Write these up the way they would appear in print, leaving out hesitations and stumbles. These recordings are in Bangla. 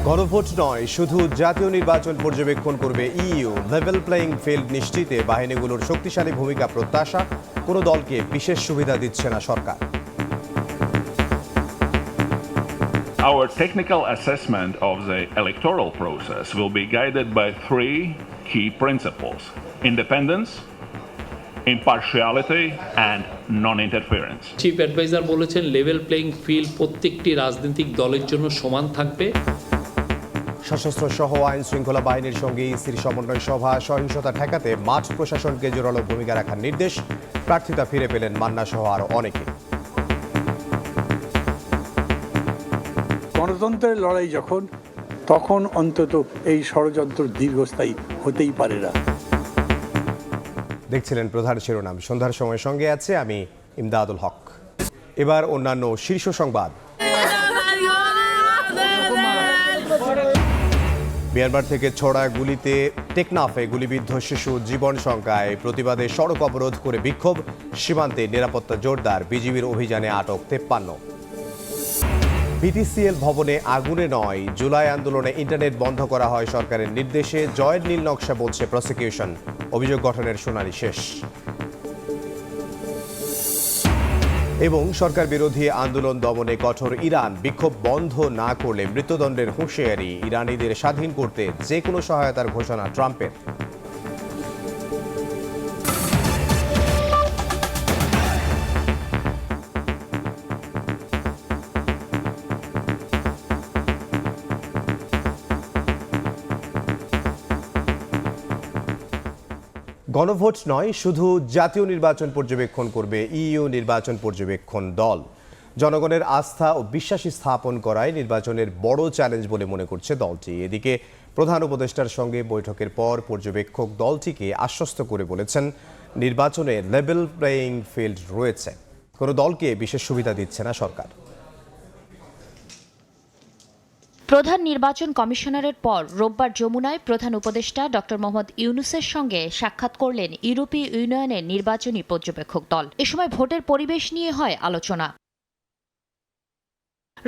গণভোট নয়, শুধু জাতীয় নির্বাচন পর্যবেক্ষণ করবে ইইউ। লেভেল প্লেইং ফিল্ড নিশ্চিতে বাহিনীগুলোর শক্তিশালী ভূমিকা প্রত্যাশা। কোনো দলকে বিশেষ সুবিধা দিচ্ছে না সরকার। Our technical assessment of the electoral process will be guided by three key principles: independence, impartiality and non-interference. Chief adviser বলেছেন লেভেল প্লেইং ফিল্ড প্রত্যেকটি রাজনৈতিক দলের জন্য সমান থাকবে। সশস্ত্র সহ আইন শৃঙ্খলা বাহিনীর সঙ্গে ইসির সমন্বয় সভা। সহিংসতা ঠেকাতে মাঠ প্রশাসনকে জোরালো ভূমিকা রাখার নির্দেশ। প্রার্থিতা ফিরে পেলেন মান্না সহ আরও অনেকে। গণতন্ত্রের লড়াই তখন অন্তত এই ষড়যন্ত্র দীর্ঘস্থায়ী হতেই পারে না। দেখছিলেন প্রধান শিরোনাম। সন্ধ্যার সময় সঙ্গে আছে আমি ইমদাদুল হক। এবার অন্যান্য শীর্ষ সংবাদ। মিয়ানমার থেকে ছোড়া গুলিতে টেকনাফে গুলিবিদ্ধ শিশু জীবন শঙ্কায়। প্রতিবাদে সড়ক অবরোধ করে বিক্ষোভ। সীমান্তে নিরাপত্তা জোরদার। বিজিবির অভিযানে আটক 53। বিটিসিএল ভবনে আগুনে নয়, জুলাই আন্দোলনে ইন্টারনেট বন্ধ করা হয় সরকারের নির্দেশে। জয়ের নীল নকশা বলছে প্রসিকিউশন। অভিযোগ গঠনের শুনানি শেষ। এবং সরকার বিরোধী আন্দোলন দমনে কঠোর ইরান। বিক্ষোভ বন্ধ না করলে মৃত্যুদণ্ডের হুঁশিয়ারি। ইরানিদের স্বাধীন করতে যে কোনো সহায়তার ঘোষণা ট্রাম্পের। গণভোট নয়, শুধু জাতীয় নির্বাচন পর্যবেক্ষণ করবে ইইউ নির্বাচন পর্যবেক্ষণ দল। জনগণের আস্থা ও বিশ্বাস স্থাপন করাই নির্বাচনের বড় চ্যালেঞ্জ বলে মনে করছে দলটি। এদিকে প্রধান উপদেষ্টার সঙ্গে বৈঠকের পর পর্যবেক্ষক দলটিকে আশ্বস্ত করে বলেছেন, নির্বাচনে লেভেল প্লেইং ফিল্ড রয়েছে। কোনো দলকে বিশেষ সুবিধা দিচ্ছে না সরকার। প্রধান নির্বাচন কমিশনারের পর রোববার যমুনায় প্রধান উপদেষ্টা ডক্টর মোহাম্মদ ইউনূসের সঙ্গে সাক্ষাৎ করলেন ইউরোপীয় ইউনিয়নের নির্বাচনী পর্যবেক্ষক দল। এ সময় ভোটের পরিবেশ নিয়ে হয় আলোচনা।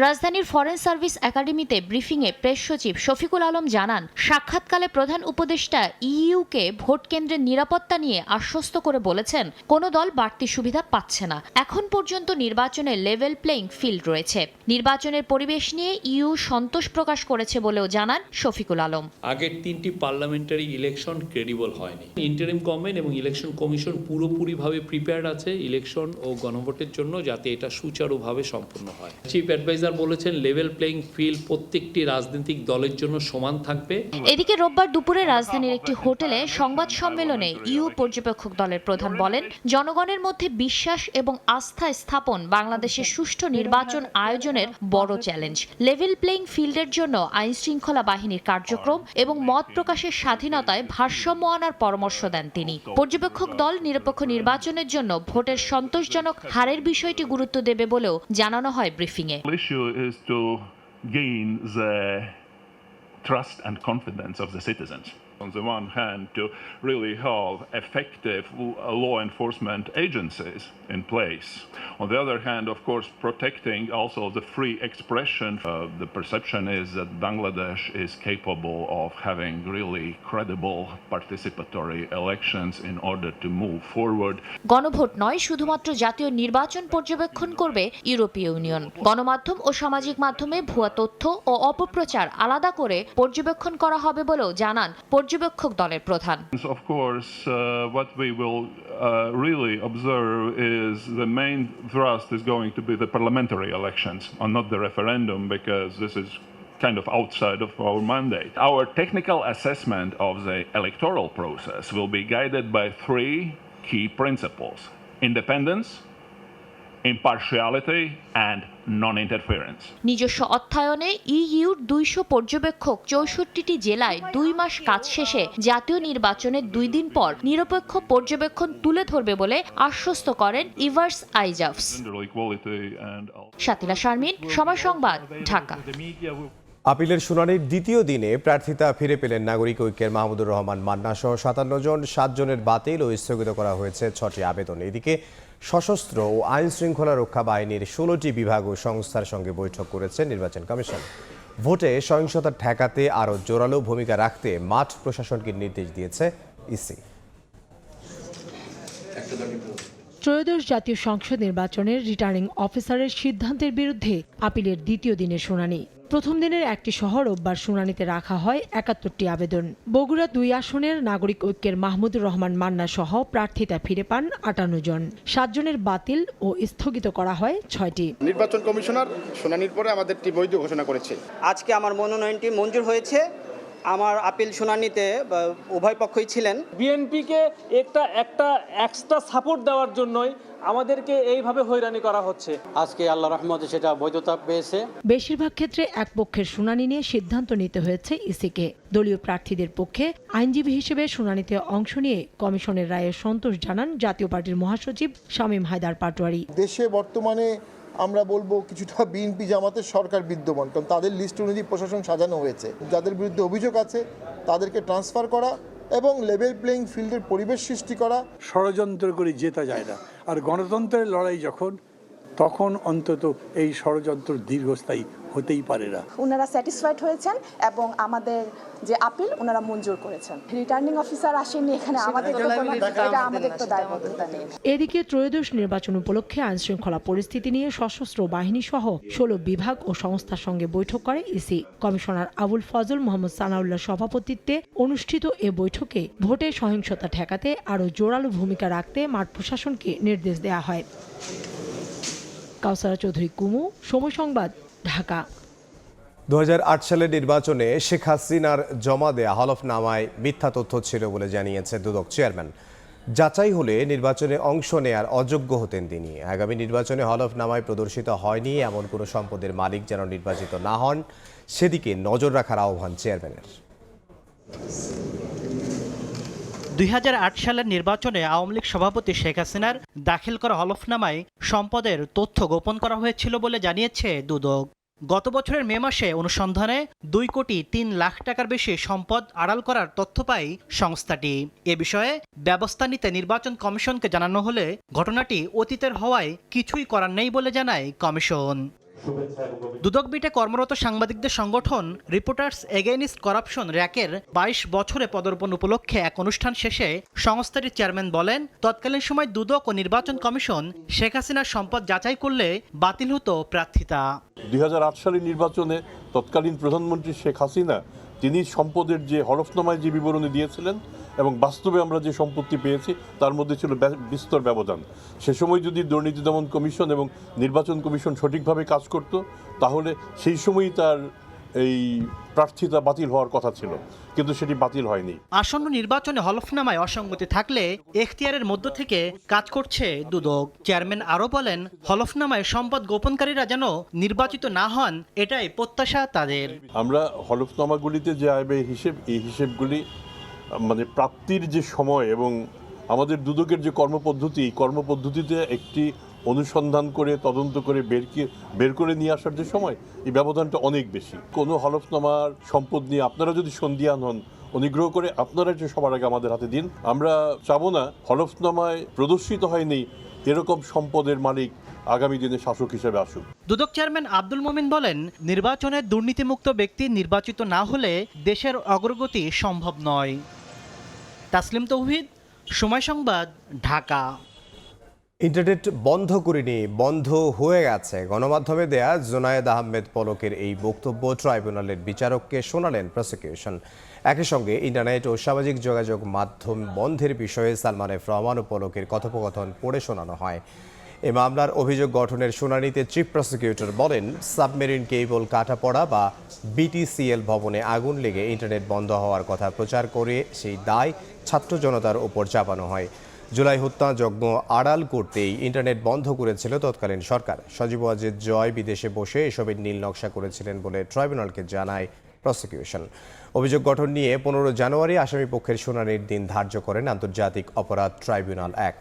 রাজধানীর ফরেন সার্ভিস একাডেমিতে ব্রিফিংয়ে প্রেস সচিব শফিকুল আলম জানান, সাক্ষাৎকালে প্রধান উপদেষ্টা ইইউকে ভোট কেন্দ্রের নিরাপত্তা নিয়ে আশ্বস্ত করে বলেছেন, কোনো দল বাড়তি সুবিধা পাচ্ছে না। এখন পর্যন্ত নির্বাচনে লেভেল প্লেইং ফিল্ড রয়েছে। নির্বাচনের পরিবেশ নিয়ে ইইউ সন্তোষ প্রকাশ করেছে বলেও জানান শফিকুল আলম। আগের 3টি পার্লামেন্টারি ইলেকশন ক্রেডিবল হয়নি। ইন্টারিম গভর্নমেন্ট এবং ইলেকশন কমিশন পুরোপুরিভাবে প্রিপেয়ার্ড আছে ইলেকশন ও গণভোটের জন্য, যাতে এটা সুচারুভাবে সম্পন্ন হয়। চিফ অ্যাডভাইজার বলেছেন লেভেল প্লেইং ফিল্ড প্রত্যেকটি রাজনৈতিক দলের জন্য সমান থাকবে। এদিকে রোববার দুপুরে রাজধানীর একটি হোটেলে সংবাদ সম্মেলনে ইইউ পর্যবেক্ষক দলের প্রধান বলেন, জনগণের মধ্যে বিশ্বাস এবং আস্থা স্থাপন বাংলাদেশের সুষ্ঠু নির্বাচন আয়োজনের বড় চ্যালেঞ্জ। লেভেল প্লেইং ফিল্ডের জন্য আইন শৃঙ্খলা বাহিনীর কার্যক্রম এবং মত প্রকাশের স্বাধীনতায় ভারসাম্য আনার পরামর্শ দেন তিনি। পর্যবেক্ষক দল নিরপেক্ষ নির্বাচনের জন্য ভোটের সন্তোষজনক হারের বিষয়টি গুরুত্ব দেবে বলেও জানানো হয় ব্রিফিংয়ে। Is to gain the trust and confidence of the citizens. On the one hand, to really have effective law enforcement agencies in place. On the other hand, of course, protecting also the free expression. The perception is that Bangladesh is capable of having really credible participatory elections in order to move forward. গণভোট নয়, শুধুমাত্র জাতীয় নির্বাচন পর্যবেক্ষণ করবে ইউরোপীয় ইউনিয়ন। গণমাধ্যম ও সামাজিক মাধ্যমে ভুয়া তথ্য ও অপপ্রচার আলাদা করে পর্যবেক্ষণ করা হবে বলেও জানান পর্যবেক্ষক দলের প্রধান। Of course, what we will really observe is the main thrust is going to be the parliamentary elections and not the referendum, because this is kind of outside of our mandate. Our technical assessment of the electoral process will be guided by three key principles: independence, impartiality and non-interference. নিজস্ব অর্থায়নে ইইউর 200 পর্যবেক্ষক 64টি জেলায় 2 মাস কাজ শেষে জাতীয় নির্বাচনের 2 দিন পর নিরপেক্ষ পর্যবেক্ষণ তুলে ধরবে বলে আশ্বস্ত করেন ইভার্স আইজাফস। শাতিলা শারমিন, সময় সংবাদ, ঢাকা। আপিলের শুনানির দ্বিতীয় দিনে প্রার্থিতা ফিরে পেলেন নাগরিক ঐক্যের মাহমুদুর রহমান মান্না সহ 57 জন। 7 জনের বাতিল ও স্থগিত করা হয়েছে 6টি আবেদন। এদিকে সশস্ত্র ও আইন শৃঙ্খলা রক্ষা বাহিনীর 16টি বিভাগ ও সংস্থার সঙ্গে বৈঠক করেছে নির্বাচন কমিশন। ভোটে সহিংসতা ঠেকাতে আরও জোরালো ভূমিকা রাখতে মাঠ প্রশাসনকে নির্দেশ দিয়েছে ইসি। ত্রয়োদশ জাতীয় সংসদ নির্বাচনের রিটার্নিং অফিসারের সিদ্ধান্তের বিরুদ্ধে আপিলের দ্বিতীয় দিনের শুনানি। প্রথম দিনের একটি সহ রোববার শুনানিতে রাখা হয় ৭১টি আবেদন। বগুড়া ২ আসনের নাগরিক ঐক্যের মাহমুদুর রহমান মান্না সহ প্রার্থিতা ফিরে পান ৫৮ জন। ৭ জনের বাতিল ও স্থগিত করা হয় ৬টি। নির্বাচন কমিশনার শুনানির পরে আমাদেরটি বৈধ ঘোষণা করেছে। আজকে আমার মনোনয়নটি মঞ্জুর হয়েছে। আমার আপিল শুনানিতে উভয় পক্ষই ছিলেন। বিএনপিকে একটা এক্সট্রা সাপোর্ট দেওয়ার জন্যই আমাদেরকে এইভাবে হয়রানি করা হচ্ছে। আজকে আল্লাহ রহমতে সেটা বৈধতা পেয়েছে। বেশিরভাগ ক্ষেত্রে এক পক্ষের শুনানি নিয়ে সিদ্ধান্ত নিতে হয়েছে ইসিকে। দলীয় প্রার্থীদের পক্ষে আইনজীবী হিসেবে শুনানিতে অংশ নিয়ে কমিশনের রায়ে সন্তোষ জানান জাতীয় পার্টির মহাসচিব শামীম হায়দার পাটোয়ারি। দেশে বর্তমানে আমরা বলবো কিছুটা বিএনপি জামাতের সরকার বিদ্যমান, কারণ তাদের লিস্ট অনুযায়ী প্রশাসন সাজানো হয়েছে। যাদের বিরুদ্ধে অভিযোগ আছে তাদেরকে ট্রান্সফার করা এবং লেভেল প্লেইং ফিল্ডের পরিবেশ সৃষ্টি করা। ষড়যন্ত্র করে জেতা যায় না, আর গণতন্ত্রের লড়াই তখন অন্তত এই ষড়যন্ত্র দীর্ঘস্থায়ী হতেই পারে না। ওনারা স্যাটিসফাইড হয়েছেন এবং আমাদের যে আপিল ওনারা মঞ্জুর করেছেন। রিটার্নিং অফিসার আসেননি এখানে, আমাদের তো দায়বদ্ধতা নেই। এদিকে ত্রয়োদশ নির্বাচন উপলক্ষে আইনশৃঙ্খলা পরিস্থিতি নিয়ে সশস্ত্র বাহিনী সহ ১৬ বিভাগ ও সংস্থার সঙ্গে বৈঠক করে ইসি। কমিশনার আবুল ফজল মোহাম্মদ সানাউল্লাহ সভাপতিত্বে অনুষ্ঠিত এ বৈঠকে ভোটে সহিংসতা ঠেকাতে আরও জোরালো ভূমিকা রাখতে মাঠ প্রশাসনকে নির্দেশ দেওয়া হয়। কাউসারা চৌধুরী কুমু, সময় সংবাদ, ঢাকা। ২০০৮ সালের নির্বাচনে শেখ হাসিনার জমা দেয়া হলফনামায় মিথ্যা তথ্য ছিল বলে জানিয়েছে দুদক চেয়ারম্যান। যাচাই হলে নির্বাচনে অংশ নেয়ার অযোগ্য হতেন তিনি। আগামী নির্বাচনে হলফনামায় প্রদর্শিত হয়নি এমন কোনো সম্পদের মালিক যেন নির্বাচিত না হন, সেদিকে নজর রাখার আহ্বান চেয়ারম্যানের। ২০০৮ সালের নির্বাচনে আওয়ামী লীগ সভাপতি শেখ হাসিনার দাখিল করা হলফনামায় সম্পদের তথ্য গোপন করা হয়েছিল বলে জানিয়েছে দুদক। গত বছরের মে মাসে অনুসন্ধানে ২ কোটি ৩ লাখ টাকার বেশি সম্পদ আড়াল করার তথ্য পায় সংস্থাটি। এ বিষয়ে ব্যবস্থা নিতে নির্বাচন কমিশনকে জানানো হলে ঘটনাটি অতীতের হওয়ায় কিছুই করার নেই বলে জানায় কমিশন। দুদক বিটে কর্মরত সাংবাদিকদের সংগঠন রিপোর্টার্স এগেইনস্ট করাপশন র্যাকের ২২ বছরে পদার্পণ উপলক্ষে এক অনুষ্ঠান শেষে সংস্থাটির চেয়ারম্যান বলেন, তৎকালীন সময় দুদক ও নির্বাচন কমিশন শেখ হাসিনার সম্পদ যাচাই করলে বাতিল হতো প্রার্থিতা। ২০০৮ সালের নির্বাচনে তৎকালীন প্রধানমন্ত্রী শেখ হাসিনা তিনি সম্পদের যে হলফনামায় যে বিবরণী দিয়েছিলেন এবং বাস্তবে আমরা যে সম্পত্তি পেয়েছি তার মধ্যে ছিল বিস্তর ব্যবধান। সে সময় যদি দুর্নীতি দমন কমিশন এবং নির্বাচন কমিশন সঠিকভাবে কাজ করত তাহলে সেই সময়ই তার এই প্রার্থিতা বাতিল হওয়ার কথা ছিল, কিন্তু সেটি বাতিল হয়নি। আসন্ন নির্বাচনে হলফনামায় অসঙ্গতি থাকলে এখতিয়ারের মধ্য থেকে কাজ করছে দুদক। চেয়ারম্যান আরও বলেন, হলফনামায় সম্পদ গোপনকারীরা যেন নির্বাচিত না হন এটাই প্রত্যাশা তাদের। আমরা হলফনামাগুলিতে যে আয় ব্যয় হিসেব, এই হিসেবগুলি মানে প্রাপ্তির যে সময় এবং আমাদের দুদকের যে কর্মপদ্ধতি, এই কর্মপদ্ধতিতে একটি অনুসন্ধান করে তদন্ত করে বের করে নিয়ে আসার যে সময়, এই ব্যবধানটা অনেক বেশি। কোনো হলফনামার সম্পদ নিয়ে আপনারা যদি সন্দিহান হন, অনুগ্রহ করে আপনারা যে সবার আগে আমাদের হাতে দিন। আমরা চাবো না হলফনামায় প্রদর্শিত হয়নি এরকম সম্পদের মালিক আগামী দিনে শাসক হিসেবে আসুক। দুদক চেয়ারম্যান আব্দুল মোমিন বলেন, নির্বাচনে দুর্নীতিমুক্ত ব্যক্তি নির্বাচিত না হলে দেশের অগ্রগতি সম্ভব নয়। তাসলিম তৌহিদ, সময় সংবাদ, ঢাকা। ইন্টারনেট বন্ধ করিনি, বন্ধ হয়ে গেছে। গণমাধ্যমে দেয়া জুনায়েদ আহমেদ পলকের এই বক্তব্য ট্রাইব্যুনালের বিচারককে শোনালেন প্রসিকিউশন। একই সঙ্গে ইন্টারনেট ও সামাজিক যোগাযোগ মাধ্যম বন্ধের বিষয়ে সালমান এফ রহমান ও পলকের কথোপকথন পড়ে শোনানো হয়। এ মামলার অভিযোগ গঠনের শুনানিতে চিফ প্রসিকিউটর বলেন, সাবমেরিন কেবল কাটা পড়া বা বিটিসিএল ভবনে আগুন লেগে ইন্টারনেট বন্ধ হওয়ার কথা প্রচার করে সেই দায় ছাত্র জনতার ওপর চাপানো হয়। জুলাই হত্যাযজ্ঞ আড়াল করতেই ইন্টারনেট বন্ধ করেছিল তৎকালীন সরকার। সজীব ওয়াজেদ জয় বিদেশে বসে এসবের নীল নকশা করেছিলেন বলে ট্রাইব্যুনালকে জানায় প্রসিকিউশন। অভিযোগ গঠন নিয়ে 15 জানুয়ারি আসামি পক্ষের শুনানির দিন ধার্য করেন আন্তর্জাতিক অপরাধ ট্রাইব্যুনাল 1।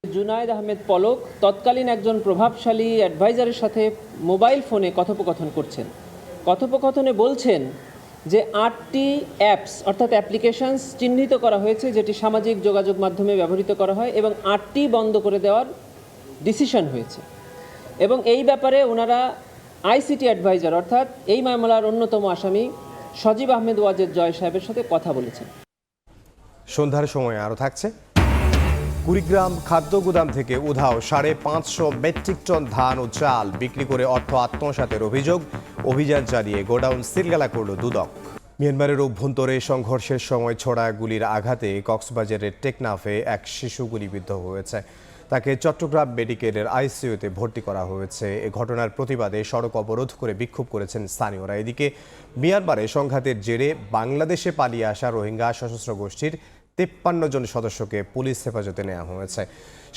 জুনায়েদ আহমেদ পলক তৎকালীন একজন প্রভাবশালী অ্যাডভাইজারের সাথে মোবাইল ফোনে কথোপকথন করছেন। কথোপকথনে বলছেন যে 8টি অ্যাপস অর্থাৎ অ্যাপ্লিকেশনস চিহ্নিত করা হয়েছে যেটি সামাজিক যোগাযোগ মাধ্যমে ব্যবহৃত করা হয় এবং 8টি বন্ধ করে দেওয়ার ডিসিশন হয়েছে এবং এই ব্যাপারে ওনারা আইসিটি অ্যাডভাইজার অর্থাৎ এই মামলার অন্যতম আসামি সজীব আহমেদ ওয়াজেদ জয় সাহেবের সাথে কথা বলেছেন। সন্ধ্যার সময় আরও থাকছে, কুড়িগ্রাম খাদ্য গুদাম থেকে উধাও 550 মেট্রিক টন ধান ও চাল বিক্রি করে অর্থ আত্মসাতের অভিযান চালিয়ে গোডাউন সিলগালা করল দুদক। মিয়ানমারের অভ্যন্তরে সংঘর্ষের সময় ছোড়া গুলির আঘাতে কক্সবাজারের টেকনাফে এক শিশু গুলিবিদ্ধ হয়েছে। তাকে চট্টগ্রাম মেডিকেলের আইসিইউতে ভর্তি করা হয়েছে। এ ঘটনার প্রতিবাদে সড়ক অবরোধ করে বিক্ষোভ করেছেন স্থানীয়রা। এদিকে মিয়ানমারে সংঘাতের জেরে বাংলাদেশে পালিয়ে আসা রোহিঙ্গা সশস্ত্র গোষ্ঠীর 53 জন সদস্যকে পুলিশ হেফাজতে নেওয়া হয়েছে।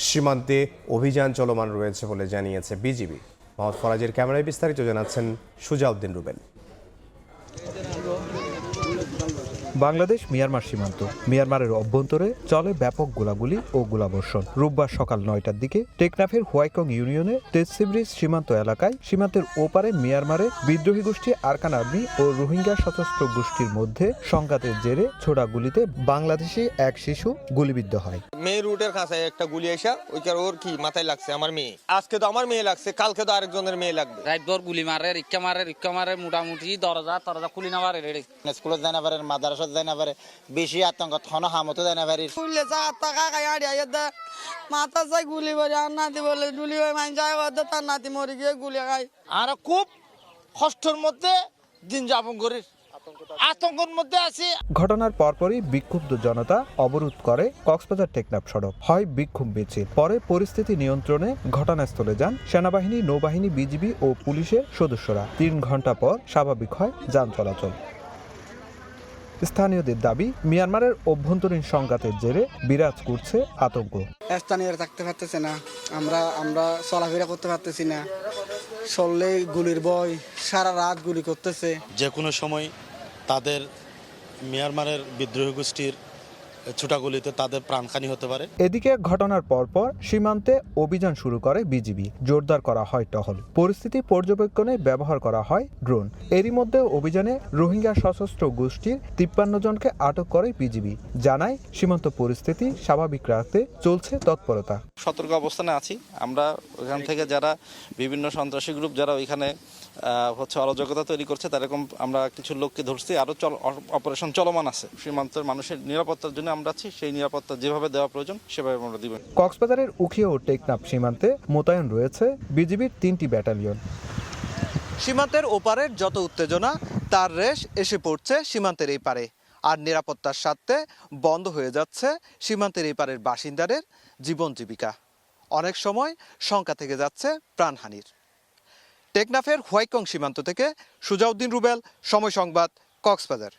সীমান্তে অভিযান চলমান রয়েছে বলে জানিয়েছে বিজিবি। মোহাম্মদ ফরাজের ক্যামেরায় বিস্তারিত জানাচ্ছেন সুজাউদ্দিন রুবেল। বাংলাদেশ মিয়ানমার সীমান্ত, মিয়ানমারের অভ্যন্তরে চলে ব্যাপক গোলাগুলি ও গোলাবর্ষণ। রোববার সকাল 9টার দিকে টেকনাফের হোয়াইকং ইউনিয়নে তেজসিব্রিজ সীমান্ত এলাকায় সীমান্তের ওপারে মিয়ানমারের বিদ্রোহী গোষ্ঠী আরকান আর্মি ও রোহিঙ্গা সশস্ত্র গোষ্ঠীর মধ্যে সংঘাতের জেরে ছোড়া গুলিতে বাংলাদেশি এক শিশু গুলিবিদ্ধ হয়। মেয়ে রুটের কাছে একটা গুলি এসে ওইটার ওর কি মাথায় লাগছে, আমার মেয়ে। আজকে তো আমার মেয়ে লাগছে, কালকে তো আরেকজনের মেয়ে লাগবে। রাতভর গুলি মারে, রিক্কা মারে মোটামুটি দরজা খুলি না পারে। স্কুলত যাই না পারে, মাদ্রাসা যাই না পারে, বেশি আতঙ্ক থনো হামতো যাই না পারি। খুললে যা টাকা খাই আড়ি আইয়া দে মাথা চাই গুলি করে আর নাতি বলে গুলি হয়ে মান যায় ওদের তার নাতি মরে গিয়ে গুলি খাই। আর খুব কষ্টের মধ্যে দিন যাপন করি, আতঙ্কের মধ্যে আছি। ঘটনার পরপরই বিক্ষুব্ধ জনতা অবরোধ করে কক্সবাজার টেকনাফ সড়ক, হয় বিক্ষোভ মিছিল। পরে পরিস্থিতি নিয়ন্ত্রণে ঘটনাস্থলে যান সেনাবাহিনী, নৌবাহিনী, বিজিবি ও পুলিশের সদস্যরা। 3 ঘন্টা পর স্বাভাবিক হয় যান চলাচল। স্থানীয়দের দাবি, মিয়ানমারের অভ্যন্তরীণ সংঘাতের জেরে বিরাজ করছে আতঙ্ক। স্থানীয়রা থাকতে পারতেছে না, আমরা চলাফেরা করতে পারতেছি না। চললে গুলির ভয়, সারা রাত গুলি করতেছে। যে কোনো সময় তাদের মিয়ানমারের বিদ্রোহী গোষ্ঠীর ছোটাগুলিতে তাদের প্রাণহানি হতে পারে। এদিকে ঘটনার পরপর সীমান্তে অভিযান শুরু করে বিজিবি। জোরদার করা হয় টহল, পরিস্থিতি পর্যবেক্ষণে ব্যবহার করা হয় ড্রোন। এরই মধ্যে অভিযানে রোহিঙ্গা সশস্ত্র গোষ্ঠীর 53 জনকে আটক করে বিজিবি। জানায়, সীমান্ত পরিস্থিতি স্বাভাবিক রাখতে চলছে তৎপরতা। সতর্ক অবস্থানে আছি আমরা। ওইখান থেকে যারা বিভিন্ন সন্ত্রাসী গ্রুপ যারা ওইখানে অরাজকতা তৈরি করছে, তারকম আমরা কিছু লোককে ধরছি। আরো অপারেশন চলমান আছে। সীমান্তের মানুষের নিরাপত্তার জন্য আমরা আছি, সেই নিরাপত্তা যেভাবে দেওয়া প্রয়োজন সেভাবে আমরা দিব। কক্সবাজারের উখিয়া ও টেকনাফ সীমান্তে মোতায়েন রয়েছে বিজিবির 3টি ব্যাটালিয়ন। সীমান্তের ওপারের যত উত্তেজনা, তার রেশ এসে পড়ছে সীমান্তের এই পারে। আর নিরাপত্তার স্বার্থে বন্ধ হয়ে যাচ্ছে সীমান্তের এই পারের বাসিন্দাদের জীবন জীবিকা। অনেক সময় শঙ্কা থেকে যাচ্ছে প্রাণহানির। টেকনাফের হোয়াইকং সীমান্ত থেকে সুজাউদ্দিন রুবেল, সময় সংবাদ, কক্সবাজার।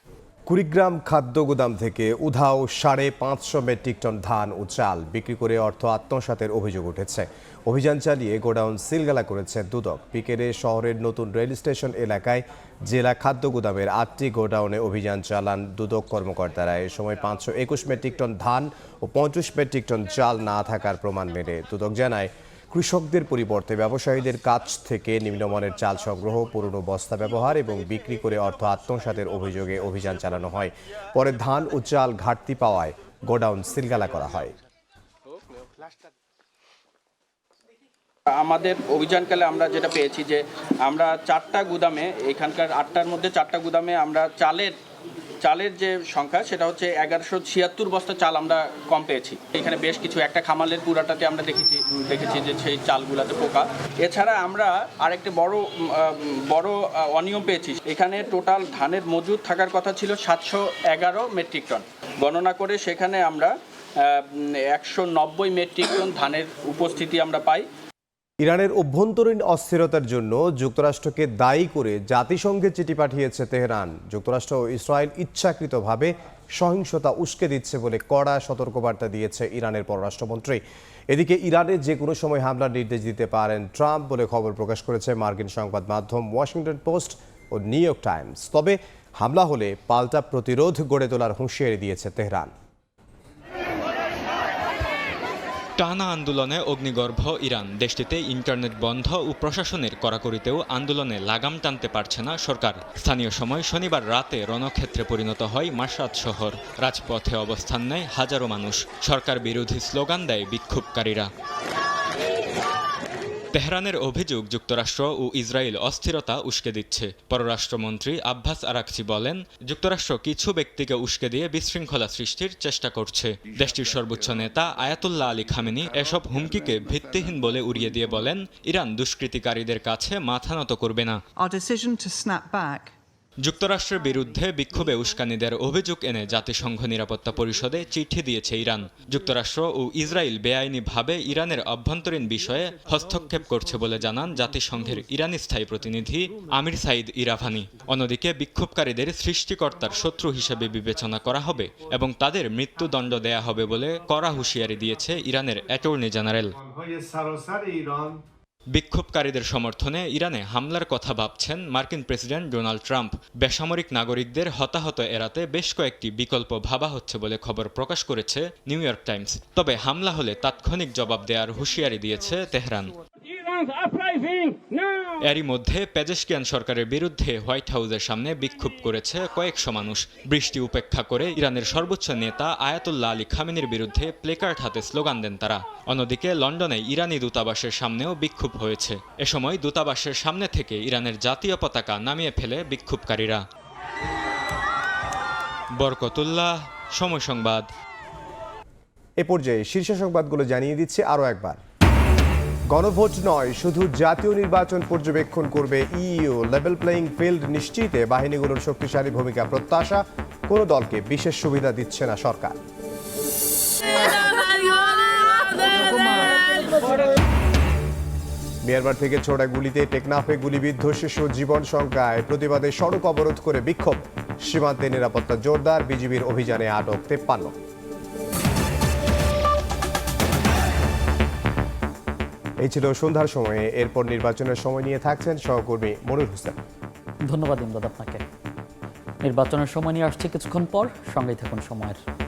কুড়িগ্রাম খাদ্য গুদাম থেকে উধাও 550 মেট্রিক টন ধান ও চাল বিক্রি করে অর্থ আত্মসাতের অভিযোগ উঠেছে। অভিযান চালিয়ে গোডাউন সিলগালা করেছে দুদক। বিকেলে শহরের নতুন রেল স্টেশন এলাকায় জেলা খাদ্য গুদামের 8টি গোডাউনে অভিযান চালান দুদক কর্মকর্তারা। এ সময় 521 মেট্রিক টন ধান ও 35 মেট্রিক টন চাল না থাকার প্রমাণ মেলে। দুদক জানায়, কৃষকদের পরিবর্তে ব্যবসায়ীদের কাছ থেকে নিম্নমানের চাল সংগ্রহ, পুরনো বস্তা ব্যবহার এবং বিক্রি করে অর্থ আত্মসাতের অভিযোগে অভিযান চালানো হয়। পরে ধান ও চাল ঘাটতি পাওয়ায় গোডাউন সিলগালা করা হয়। আমাদের অভিযানকালে আমরা যেটা পেয়েছি যে আমরা 4টা গুদামে, এখানকার 8টার মধ্যে 4টা গুদামে আমরা চালের যে সংখ্যা সেটা হচ্ছে 1176 বস্তা চাল আমরা কম পেয়েছি। এখানে বেশ কিছু, একটা খামালের পুরাটাতে আমরা দেখেছি যে সেই চালগুলোতে পোকা। এছাড়া আমরা আরেকটি বড় অনিয়ম পেয়েছি। এখানে টোটাল ধানের মজুদ থাকার কথা ছিল 711 মেট্রিক টন। গণনা করে সেখানে আমরা 190 মেট্রিক টন ধানের উপস্থিতি আমরা পাই। ইরানের অভ্যন্তরীণ অস্থিরতার জন্য যুক্তরাষ্ট্রকে দায়ী করে জাতিসংঘে চিঠি পাঠিয়েছে তেহরান। যুক্তরাষ্ট্র ও ইসরায়েল ইচ্ছাকৃতভাবে সহিংসতা উস্কে দিচ্ছে বলে কড়া সতর্কবার্তা দিয়েছে ইরানের পররাষ্ট্রমন্ত্রী। এদিকে ইরানে যে কোনো সময় হামলার নির্দেশ দিতে পারেন ট্রাম্প বলে খবর প্রকাশ করেছে মার্কিন সংবাদ মাধ্যম ওয়াশিংটন পোস্ট ও নিউ ইয়র্ক টাইমস। তবে হামলা হলে পাল্টা প্রতিরোধ গড়ে তোলার হুঁশিয়ারি দিয়েছে তেহরান। টানা আন্দোলনে অগ্নিগর্ভ ইরান। দেশটিতে ইন্টারনেট বন্ধ ও প্রশাসনের কড়াকড়িতেও আন্দোলনে লাগাম টানতে পারছে না সরকার। স্থানীয় সময় শনিবার রাতে রণক্ষেত্রে পরিণত হয় মাশহাদ শহর। রাজপথে অবস্থান নেয় হাজারো মানুষ। সরকার বিরোধী স্লোগান দেয় বিক্ষোভকারীরা। তেহরানের অভিযোগ, যুক্তরাষ্ট্র ও ইসরায়েল অস্থিরতা উস্কে দিচ্ছে। পররাষ্ট্রমন্ত্রী আব্বাস আরাকচি বলেন, যুক্তরাষ্ট্র কিছু ব্যক্তিকে উস্কে দিয়ে বিশৃঙ্খলা সৃষ্টির চেষ্টা করছে। দেশটির সর্বোচ্চ নেতা আয়াতুল্লাহ আলী খামেনি এসব হুমকিকে ভিত্তিহীন বলে উড়িয়ে দিয়ে বলেন, ইরান দুষ্কৃতিকারীদের কাছে মাথা নত করবে না। যুক্তরাষ্ট্রের বিরুদ্ধে বিক্ষোভে উস্কানি দেওয়ার অভিযোগ এনে জাতিসংঘ নিরাপত্তা পরিষদে চিঠি দিয়েছে ইরান। যুক্তরাষ্ট্র ও ইসরায়েল বেআইনিভাবে ইরানের অভ্যন্তরীণ বিষয়ে হস্তক্ষেপ করছে বলে জানান জাতিসংঘের ইরানি স্থায়ী প্রতিনিধি আমির সাইদ ইরাভানি। অন্যদিকে বিক্ষোভকারীদের সৃষ্টিকর্তার শত্রু হিসেবে বিবেচনা করা হবে এবং তাদের মৃত্যুদণ্ড দেয়া হবে বলে কড়া হুঁশিয়ারি দিয়েছে ইরানের অ্যাটর্নি জেনারেল। বিক্ষোভকারীদের সমর্থনে ইরানে হামলার কথা ভাবছেন মার্কিন প্রেসিডেন্ট ডোনাল্ড ট্রাম্প। বেসামরিক নাগরিকদের হতাহত এড়াতে বেশ কয়েকটি বিকল্প ভাবা হচ্ছে বলে খবর প্রকাশ করেছে নিউ ইয়র্ক টাইমস। তবে হামলা হলে তাৎক্ষণিক জবাব দেওয়ার হুঁশিয়ারি দিয়েছে তেহরান। এরই মধ্যে পেজেশকিয়ান সরকারের বিরুদ্ধে হোয়াইট হাউসের সামনে বিক্ষোভ করেছে কয়েকশো মানুষ। বৃষ্টি উপেক্ষা করে ইরানের সর্বোচ্চ নেতা আয়াতুল্লাহ আলী খামেনির বিরুদ্ধে প্লেকার্ড হাতে স্লোগান দেন তারা। অন্যদিকে লন্ডনে ইরানি দূতাবাসের সামনেও বিক্ষোভ হয়েছে। এ সময় দূতাবাসের সামনে থেকে ইরানের জাতীয় পতাকা নামিয়ে ফেলে বিক্ষোভকারীরা। বরকতুল্লাহ, সময় সংবাদ। এ পর্যায়ে শীর্ষ সংবাদগুলো জানিয়ে দিচ্ছে আরও একবার। গণভোট নয়, শুধু জাতীয় নির্বাচন পর্যবেক্ষণ করবে ইইউ। লেভেল প্লেইং ফিল্ড নিশ্চিতে বাহিনীগুলোর শক্তিশালী ভূমিকা প্রত্যাশা। কোনো দলকে বিশেষ সুবিধা দিচ্ছে না সরকার। মিয়ানমার থেকে ছোড়া গুলিতে টেকনাফে গুলিবিদ্ধ শিশু জীবন শঙ্কায়। প্রতিবাদে সড়ক অবরোধ করে বিক্ষোভ। সীমান্তে নিরাপত্তা জোরদার। বিজিবির অভিযানে আটক 53। এই ছিল সন্ধ্যার সময়ে। এরপর নির্বাচনের সময় নিয়ে থাকছেন সহকর্মী মনির হোসেন। ধন্যবাদ ইমদাদ আপনাকে। নির্বাচনের সময় নিয়ে আসছে কিছুক্ষণ পর, সঙ্গেই থাকুন সময়ের।